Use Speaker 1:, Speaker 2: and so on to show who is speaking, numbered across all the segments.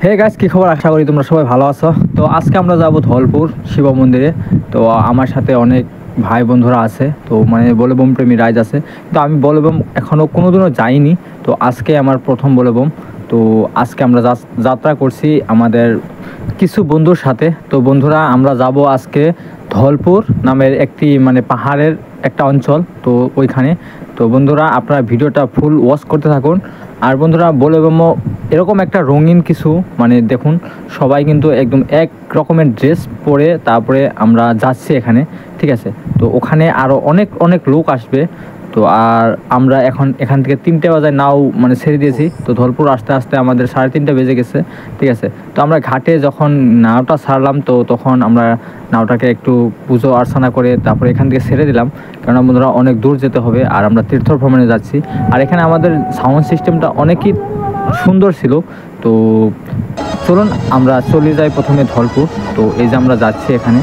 Speaker 1: Hey guys, কি খবর? আশা করি তোমরা সবাই ভালো আছো। তো আজকে আমরা যাব ধলপুর শিব মন্দিরে। তো আমার সাথে অনেক ভাই বন্ধুরা আছে, তো মানে বোলবম প্রেমী রাইজ আছে। তো আমি বোলবম এখনও কোনোদিনও যাইনি, তো আজকে আমার প্রথম বোলবম। তো আজকে আমরা যাত্রা করছি আমাদের কিছু বন্ধুর সাথে। তো বন্ধুরা, আমরা যাব আজকে ধলপুর নামের একটি মানে পাহাড়ের একটা অঞ্চল, তো ওইখানে। তো বন্ধুরা, আপনারা ভিডিওটা ফুল ওয়াচ করতে থাকুন। আর বন্ধুরা, বোলবমও এরকম একটা রঙিন কিছু, মানে দেখুন সবাই কিন্তু একদম এক রকমের ড্রেস পরে তারপরে আমরা যাচ্ছি এখানে, ঠিক আছে। তো ওখানে আরও অনেক অনেক লোক আসবে। তো আর আমরা এখান থেকে 3টে বাজায় নাও মানে ছেড়ে দিয়েছি। তো ধলপুর আস্তে আস্তে আমাদের 3:30 বেজে গেছে, ঠিক আছে। তো আমরা ঘাটে যখন নাওটা ছাড়লাম, তো তখন আমরা নাওটাকে একটু পুজো অর্চনা করে তারপরে এখান থেকে ছেড়ে দিলাম, কেননা বন্ধুরা অনেক দূর যেতে হবে আর আমরা তীর্থ ভ্রমণে যাচ্ছি। আর এখানে আমাদের সাউন্ড সিস্টেমটা অনেকই সুন্দর ছিল। তো চলুন আমরা চলে যাই প্রথমে ধলপুর। তো এই যে আমরা যাচ্ছি এখানে।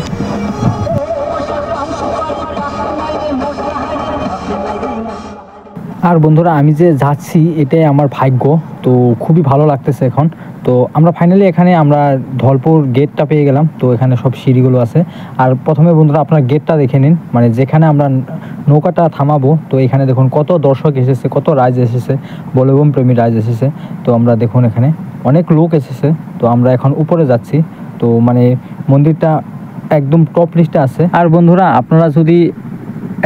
Speaker 1: আর বন্ধুরা, আমি যে যাচ্ছি এটাই আমার ভাগ্য, তো খুবই ভালো লাগতেছে এখন। তো আমরা ফাইনালি এখানে আমরা ধলপুর গেটটা পেয়ে গেলাম। তো এখানে সব সিঁড়িগুলো আছে। আর প্রথমে বন্ধুরা আপনার গেটটা দেখে নিন, মানে যেখানে আমরা নৌকাটা থামাবো। তো এখানে দেখুন কত দর্শক এসেছে, কত রাইজ এসেছে, বোলবম প্রেমী রাইজ এসেছে। তো আমরা দেখুন এখানে অনেক লোক এসেছে। তো আমরা এখন উপরে যাচ্ছি। তো মানে মন্দিরটা একদম টপ লিস্টে আছে। আর বন্ধুরা, আপনারা যদি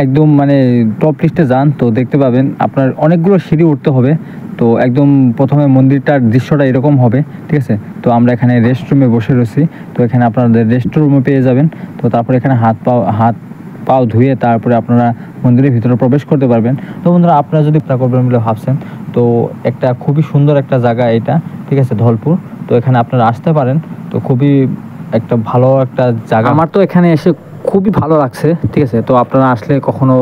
Speaker 1: একদম মানে টপ লিস্টে যান তো দেখতে পাবেন আপনার অনেকগুলো সিঁড়ি উঠতে হবে। তো একদম প্রথমে মন্দিরটার দৃশ্যটা এরকম হবে, ঠিক আছে। তো আমরা এখানে রেস্ট রুমে বসে রয়েছি। তো এখানে আপনাদের রেস্ট রুমে পেয়ে যাবেন। তো তারপরে এখানে হাত পাও ধুয়ে তারপরে আপনারা মন্দিরের ভিতরে প্রবেশ করতে পারবেন। তো বন্ধুরা, আপনারা যদি প্ল্যান করবেন বলে ভাবছেন, তো একটা খুবই সুন্দর একটা জায়গা এটা, ঠিক আছে, ধলপুর। তো এখানে আপনারা আসতে পারেন। তো খুবই একটা ভালো একটা জায়গা। আমার তো এখানে এসে খুবই ভালো লাগছে, ঠিক আছে। তো আপনারা আসলে কখনো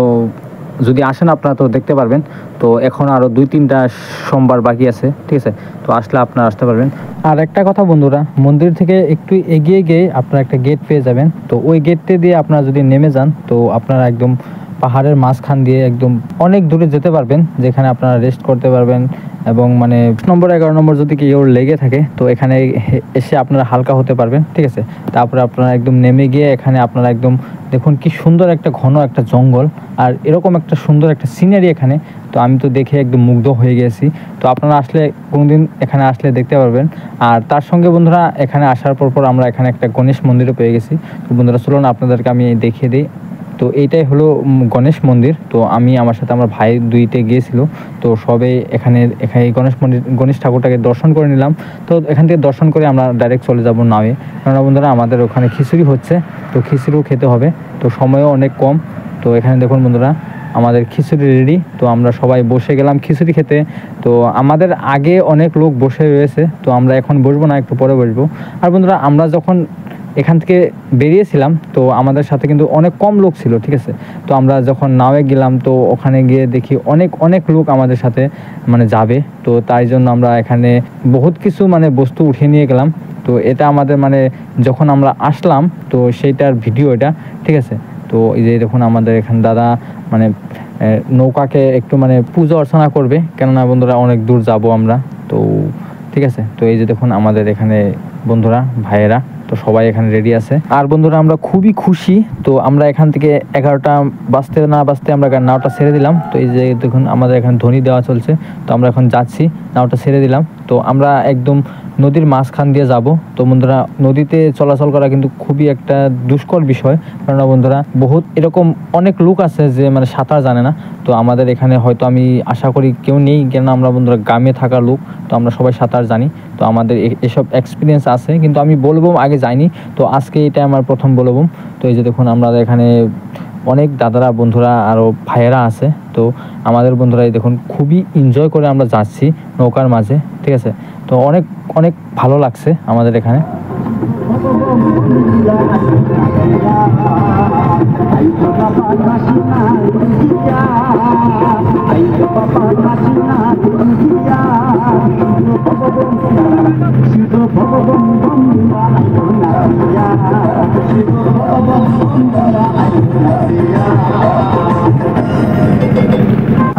Speaker 1: যদি আসেন আপনারা তো দেখতে পারবেন। তো এখন আরও 2-3টা সোমবার বাকি আছে, ঠিক আছে। তো আসলে আপনারা আসতে পারবেন। আর একটা কথা বন্ধুরা, মন্দির থেকে একটু এগিয়ে গিয়ে আপনারা একটা গেট পেয়ে যাবেন। তো ওই গেটটি দিয়ে আপনারা যদি নেমে যান, তো আপনারা একদম পাহাড়ের মাঝখান দিয়ে একদম অনেক দূরে যেতে পারবেন, যেখানে আপনারা রেস্ট করতে পারবেন। এবং মানে 11 নম্বর যদি কেউ লেগে থাকে, তো এখানে এসে আপনারা হালকা হতে পারবেন, ঠিক আছে। তারপরে আপনারা একদম নেমে গিয়ে এখানে আপনারা একদম দেখুন কি সুন্দর একটা ঘন একটা জঙ্গল, আর এরকম একটা সুন্দর একটা সিনারি এখানে। তো আমি তো দেখে একদম মুগ্ধ হয়ে গেছি। তো আপনারা আসলে কোনোদিন এখানে আসলে দেখতে পারবেন। আর তার সঙ্গে বন্ধুরা, এখানে আসার পর আমরা এখানে একটা গণেশ মন্দিরও পেয়ে গেছি। তো বন্ধুরা চলুন আপনাদেরকে আমি দেখিয়ে দিই। তো এইটাই হলো গণেশ মন্দির। তো আমি আমার সাথে আমার ভাই 2তে গিয়েছিল। তো সবে এখানে গণেশ ঠাকুরটাকে দর্শন করে নিলাম। তো এখান থেকে দর্শন করে আমরা ডাইরেক্ট চলে যাব নাওয়ে, কেননা বন্ধুরা আমাদের ওখানে খিচুড়ি হচ্ছে। তো খিচুড়িও খেতে হবে, তো সময়ও অনেক কম। তো এখানে দেখুন বন্ধুরা, আমাদের খিচুড়ি রেডি। তো আমরা সবাই বসে গেলাম খিচুড়ি খেতে। তো আমাদের আগে অনেক লোক বসে রয়েছে, তো আমরা এখন বসবো না, একটু পরে বসবো। আর বন্ধুরা, আমরা যখন এখান থেকে বেরিয়েছিলাম, তো আমাদের সাথে কিন্তু অনেক কম লোক ছিল, ঠিক আছে। তো আমরা যখন নাওয়ে গেলাম, তো ওখানে গিয়ে দেখি অনেক অনেক লোক আমাদের সাথে মানে যাবে। তো তাই জন্য আমরা এখানে বহুত কিছু মানে বস্তু উঠিয়ে নিয়ে গেলাম। তো এটা আমাদের মানে যখন আমরা আসলাম, তো সেইটার ভিডিও এটা, ঠিক আছে। তো এই যে দেখুন আমাদের এখানে দাদা মানে নৌকাকে একটু মানে পূজা অর্চনা করবে, কেননা বন্ধুরা অনেক দূর যাব আমরা। তো ঠিক আছে। তো এই যে দেখুন আমাদের এখানে বন্ধুরা ভাইয়েরা, তো সবাই এখানে রেডি আছে। আর বন্ধুরা, আমরা খুবই খুশি। তো আমরা এখান থেকে 11টা বাজতে না বাজতে আমরা নাওটা ছেড়ে দিলাম। তো এই যে দেখুন আমাদের এখানে ধ্বনি দেওয়া চলছে। তো আমরা এখন যাচ্ছি, নাওটা ছেড়ে দিলাম। তো আমরা একদম নদীর মাঝখান দিয়ে যাব। তো বন্ধুরা, নদীতে চলাচল করা কিন্তু খুবই একটা দুষ্কর বিষয়, কেননা বন্ধুরা বহুত এরকম অনেক লোক আছে যে মানে সাঁতার জানে না। তো আমাদের এখানে হয়তো আমি আশা করি কেউ নেই, কেননা আমরা বন্ধুরা গ্রামে থাকা লোক, তো আমরা সবাই সাঁতার জানি। তো আমাদের এসব এক্সপিরিয়েন্স আছে, কিন্তু আমি বলবো আগে যাইনি। তো আজকে এটা আমার প্রথম বলবো। তো এই যে দেখুন আমরা এখানে অনেক দাদারা বন্ধুরা আরও ভাইয়েরা আছে। তো আমাদের বন্ধুরা এই দেখুন খুবই এনজয় করে আমরা যাচ্ছি নৌকার মাঝে, ঠিক আছে। তো অনেক অনেক ভালো লাগছে আমাদের এখানে।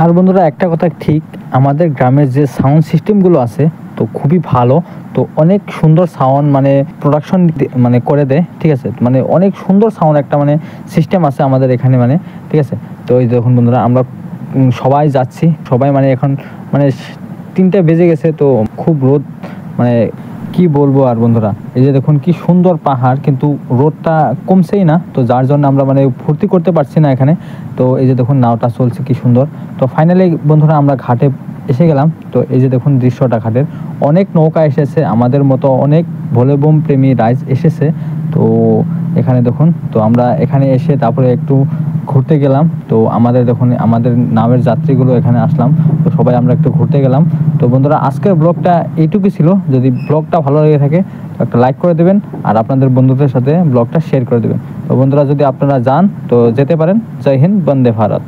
Speaker 1: আর আর বন্ধুরা একটা কথা ঠিক, আমাদের গ্রামের যে সাউন্ড সিস্টেমগুলো আছে তো খুবই ভালো। তো অনেক সুন্দর সাউন্ড মানে প্রোডাকশন মানে করে দেয়, ঠিক আছে। মানে অনেক সুন্দর সাউন্ড একটা মানে সিস্টেম আছে আমাদের এখানে মানে, ঠিক আছে। তো এই দেখুন বন্ধুরা আমরা সবাই যাচ্ছি, সবাই মানে এখন মানে 3টা বেজে গেছে, তো খুব রোদ, মানে কি বলবো আর বন্ধুরা। এই যে দেখুন কি সুন্দর পাহাড়, কিন্তু রোদটা কমছেই না, তো যার জন্য আমরা মানে ফুর্তি করতে পারছি না এখানে। তো এই যে দেখুন নাওটা চলছে কি সুন্দর। তো ফাইনালি বন্ধুরা আমরা ঘাটে এসে গেলাম। তো এই যে দেখুন দৃশ্যটা ঘাটের, অনেক নৌকা এসেছে, আমাদের মতো অনেক ভলিবম প্রেমী রাইজ এসেছে। তো এখানে দেখুন, তো আমরা এখানে এসে তারপরে একটু ঘুরতে গেলাম। তো আমাদের দেখুন আমাদের নামের যাত্রীগুলো এখানে আসলাম, তো সবাই আমরা একটু ঘুরতে গেলাম। তো বন্ধুরা আজকের ব্লগটা এইটুকুই ছিল। যদি ব্লগটা ভালো লেগে থাকে তো একটা লাইক করে দেবেন, আর আপনাদের বন্ধুদের সাথে ব্লগটা শেয়ার করে দেবেন। তো বন্ধুরা যদি আপনারা যান তো যেতে পারেন। জয় হিন্দ, বন্দে ভারত।